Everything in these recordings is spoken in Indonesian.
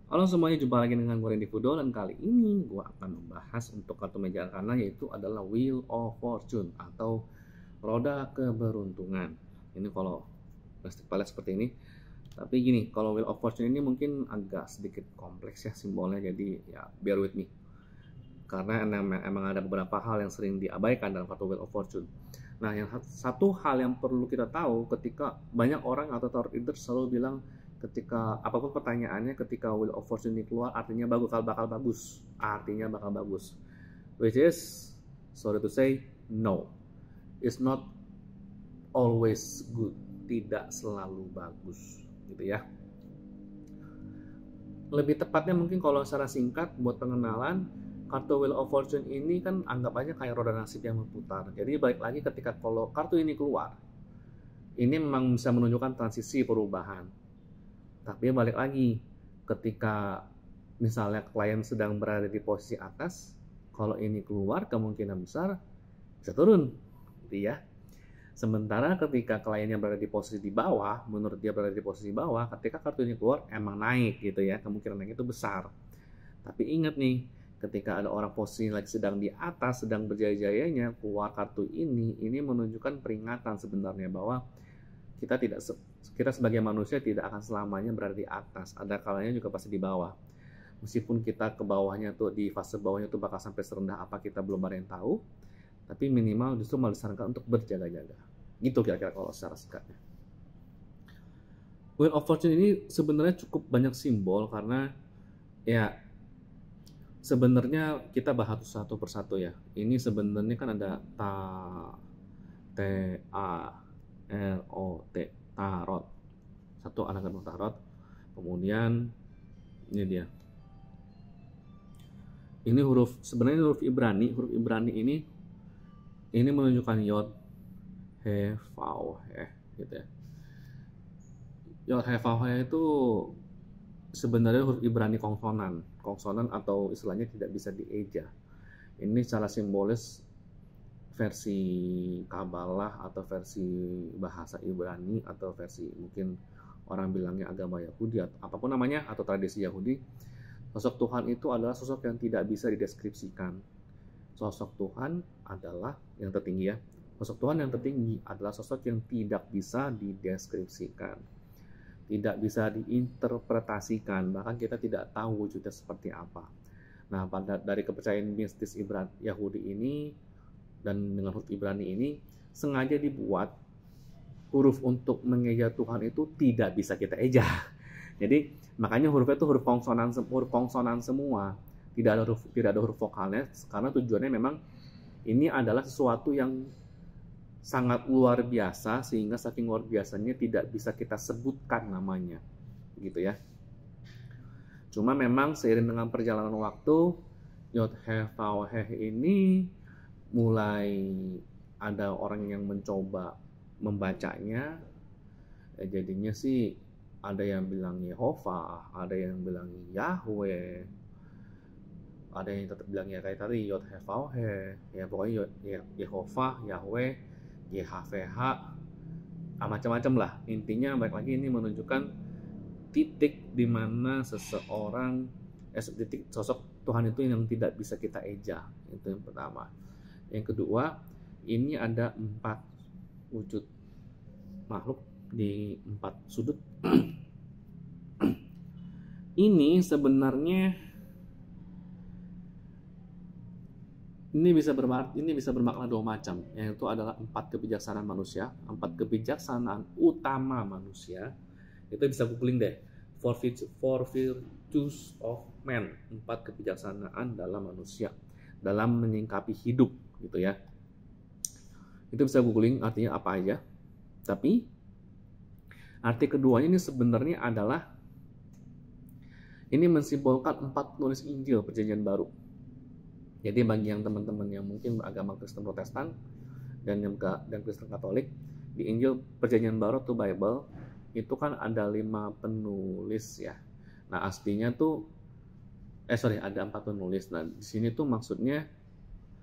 Halo semuanya, jumpa lagi dengan gue Randy Fudo, dan kali ini gue akan membahas untuk kartu meja arkana, yaitu adalah Wheel of Fortune atau roda keberuntungan. Ini kalau plastik palet seperti ini. Tapi gini, kalau Wheel of Fortune ini mungkin agak sedikit kompleks ya simbolnya, jadi ya bear with me. Karena emang ada beberapa hal yang sering diabaikan dalam kartu Wheel of Fortune. Nah, satu hal yang perlu kita tahu ketika banyak orang atau tarot reader selalu bilang ketika apapun pertanyaannya, ketika Wheel of Fortune ini keluar artinya bakal bagus, artinya bakal bagus, which is sorry to say no, it's not always good, tidak selalu bagus gitu ya. Lebih tepatnya mungkin kalau secara singkat buat pengenalan, kartu Wheel of Fortune ini kan anggap aja kayak roda nasib yang berputar. Jadi balik lagi ketika kalau kartu ini keluar, ini memang bisa menunjukkan transisi perubahan. Tapi balik lagi, ketika misalnya klien sedang berada di posisi atas, kalau ini keluar kemungkinan besar bisa turun, gitu ya. Sementara ketika kliennya berada di posisi di bawah, menurut dia berada di posisi bawah, ketika kartu ini keluar emang naik gitu ya, kemungkinan naik itu besar. Tapi ingat nih, ketika ada orang posisi lagi sedang di atas, sedang berjaya-jayanya, keluar kartu ini menunjukkan peringatan sebenarnya bahwa kita sebagai manusia tidak akan selamanya berada di atas, ada kalanya juga pasti di bawah. Meskipun kita ke bawahnya tuh, di fase bawahnya tuh bakal sampai serendah apa kita belum ada yang tahu, tapi minimal justru malah disarankan untuk berjaga-jaga. Gitu kira-kira kalau secara singkatnya. Wheel of Fortune ini sebenarnya cukup banyak simbol karena ya sebenarnya kita bahas satu persatu ya. Ini sebenarnya kan ada T A R O T, tarot. Satu anagram tarot. Kemudian ini dia. Ini sebenarnya huruf Ibrani. Huruf Ibrani ini menunjukkan Yod, He, Vav, He gitu ya. Yod, He, Vav, He itu sebenarnya huruf Ibrani kongsonan atau istilahnya tidak bisa dieja. Ini secara simbolis versi Kabalah atau versi bahasa Ibrani atau versi mungkin orang bilangnya agama Yahudi atau apapun namanya, atau tradisi Yahudi. Sosok Tuhan itu adalah sosok yang tidak bisa dideskripsikan. Sosok Tuhan adalah yang tertinggi ya. Sosok Tuhan yang tertinggi adalah sosok yang tidak bisa dideskripsikan, tidak bisa diinterpretasikan, bahkan kita tidak tahu wujudnya seperti apa. Nah, dari kepercayaan mistis Yahudi ini dan dengan huruf Ibrani ini sengaja dibuat huruf untuk mengeja Tuhan itu tidak bisa kita eja. Jadi makanya hurufnya itu huruf kongsonan semua, tidak ada huruf vokalnya, karena tujuannya memang ini adalah sesuatu yang sangat luar biasa, sehingga saking luar biasanya tidak bisa kita sebutkan namanya gitu ya. Cuma memang seiring dengan perjalanan waktu, Yod, He, Vav, He ini mulai ada orang yang mencoba membacanya, jadinya sih ada yang bilang Yehova, ada yang bilang Yahweh, ada yang tetap bilang ya kayak tadi Yod, He, Vav, He, ya pokoknya Yehova, Yahweh, YHVH, macam-macam lah. Intinya balik lagi ini menunjukkan titik di mana seseorang titik sosok Tuhan itu yang tidak bisa kita eja. Itu yang pertama. Yang kedua, ini ada 4 wujud makhluk di 4 sudut. Ini sebenarnya ini bisa bermakna 2 macam, yaitu adalah 4 kebijaksanaan manusia, 4 kebijaksanaan utama manusia. Itu bisa googling deh, four virtues of man, 4 kebijaksanaan dalam manusia dalam menyingkapi hidup gitu ya. Itu bisa googling artinya apa aja. Tapi arti keduanya ini sebenarnya adalah ini mensimbolkan 4 penulis Injil Perjanjian Baru. Jadi bagi yang teman-teman yang mungkin beragama Kristen Protestan dan Kristen Katolik, di Injil Perjanjian Baru tuh Bible itu kan ada 5 penulis ya. Nah aslinya tuh ada 4 penulis. Nah di sini tuh maksudnya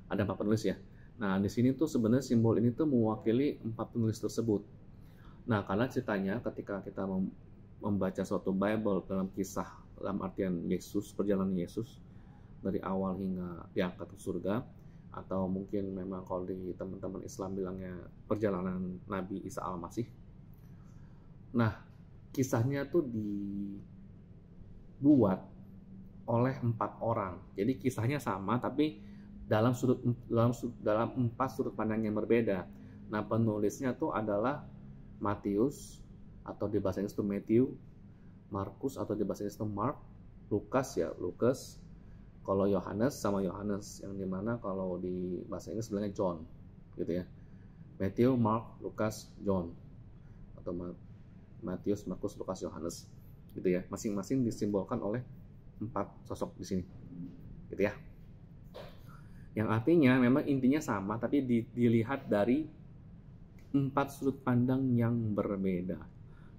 ada 4 penulis ya. Nah di sini tuh sebenarnya simbol ini tuh mewakili 4 penulis tersebut. Nah karena ceritanya ketika kita membaca suatu Bible dalam kisah dalam artian Yesus, perjalanan Yesus dari awal hingga diangkat ke surga, atau mungkin memang kalau di teman-teman Islam bilangnya perjalanan Nabi Isa Al-Masih. Nah, kisahnya tuh dibuat oleh 4 orang. Jadi kisahnya sama tapi dalam 4 sudut pandang yang berbeda. Nah, penulisnya tuh adalah Matius atau di bahasa Inggris itu Matthew, Markus atau di bahasa Inggris itu Mark, Lukas ya Lukas, kalau Yohanes sama Yohanes, yang dimana kalau di bahasa Inggris bilangnya John gitu ya. Matthew, Mark, Lukas, John, atau Matius, Markus, Lukas, Yohanes gitu ya. Masing-masing disimbolkan oleh 4 sosok di sini gitu ya. Yang artinya memang intinya sama tapi dilihat dari 4 sudut pandang yang berbeda.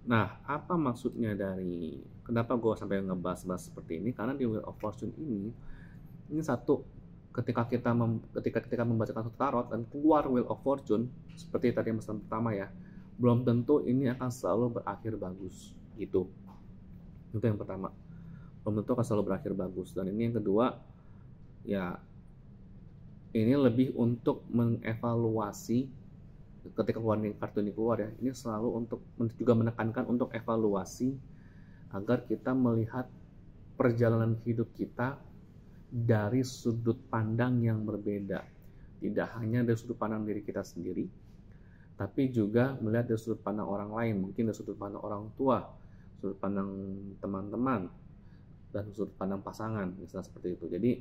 Nah, apa maksudnya dari kenapa gue sampai ngebahas-bahas seperti ini? Karena di Wheel of Fortune ini satu, ketika kita membacakan satu tarot dan keluar Wheel of Fortune seperti tadi yang pertama ya, belum tentu ini akan selalu berakhir bagus gitu. Itu yang pertama, belum tentu akan selalu berakhir bagus. Dan ini yang kedua ya, ini lebih untuk mengevaluasi ketika kartu ini keluar ya, ini selalu untuk juga menekankan untuk evaluasi agar kita melihat perjalanan hidup kita dari sudut pandang yang berbeda, tidak hanya dari sudut pandang diri kita sendiri, tapi juga melihat dari sudut pandang orang lain, mungkin dari sudut pandang orang tua, sudut pandang teman-teman, dan sudut pandang pasangan, misalnya seperti itu. Jadi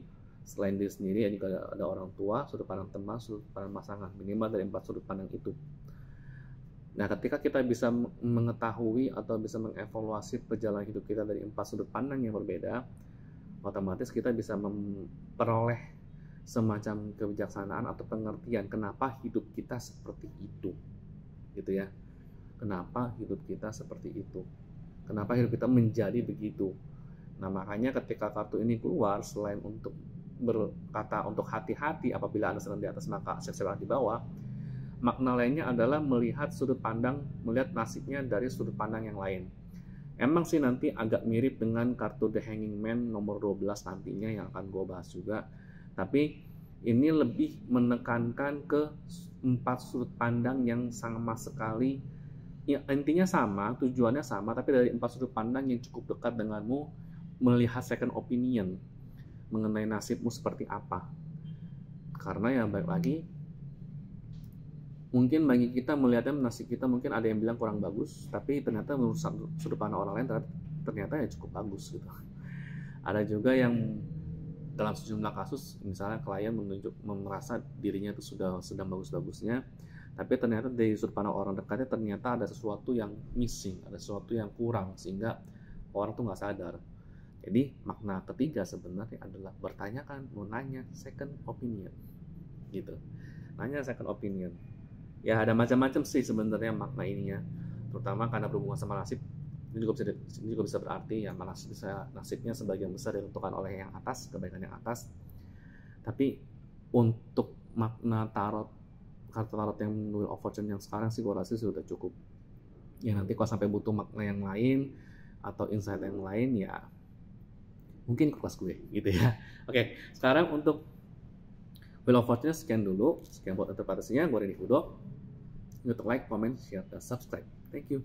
selain diri sendiri ya juga ada orang tua, sudut pandang teman, sudut pandang pasangan, minimal dari 4 sudut pandang itu. Nah, ketika kita bisa mengetahui atau bisa mengevaluasi perjalanan hidup kita dari 4 sudut pandang yang berbeda, otomatis kita bisa memperoleh semacam kebijaksanaan atau pengertian kenapa hidup kita seperti itu gitu ya. Kenapa hidup kita seperti itu, kenapa hidup kita menjadi begitu. Nah, makanya ketika kartu ini keluar, selain untuk berkata untuk hati-hati apabila Anda sedang di atas maka sedang di bawah, makna lainnya adalah melihat sudut pandang, melihat nasibnya dari sudut pandang yang lain. Emang sih nanti agak mirip dengan kartu The Hanging Man nomor 12 nantinya yang akan gue bahas juga, tapi ini lebih menekankan ke 4 sudut pandang yang sama sekali ya, intinya sama, tujuannya sama, tapi dari 4 sudut pandang yang cukup dekat denganmu, melihat second opinion mengenai nasibmu seperti apa. Karena ya baik lagi, mungkin bagi kita melihatnya nasib kita mungkin ada yang bilang kurang bagus, tapi ternyata menurut sudut pandang orang lain ternyata ya cukup bagus gitu. Ada juga yang dalam sejumlah kasus, misalnya klien merasa dirinya itu sudah sedang bagus-bagusnya, tapi ternyata dari sudut pandang orang dekatnya ternyata ada sesuatu yang missing, ada sesuatu yang kurang, sehingga orang tuh nggak sadar. Jadi makna ketiga sebenarnya adalah bertanyakan, mau nanya second opinion gitu, nanya second opinion. Ya ada macam-macam sih sebenarnya makna ininya, terutama karena berhubungan sama nasib. Ini juga bisa berarti ya nasibnya sebagian besar ditentukan oleh yang atas, kebaikan yang atas. Tapi untuk makna tarot, kartu tarot yang Wheel of Fortune yang sekarang sih gue rasa sudah cukup. Ya nanti kalau sampai butuh makna yang lain atau insight yang lain ya mungkin ke kelas gue gitu ya. Oke, sekarang untuk Wheel of Fortune sekian dulu. Sekian buat interpretasinya. Gue Renny Hudo. Untuk like, comment, share, dan subscribe. Thank you.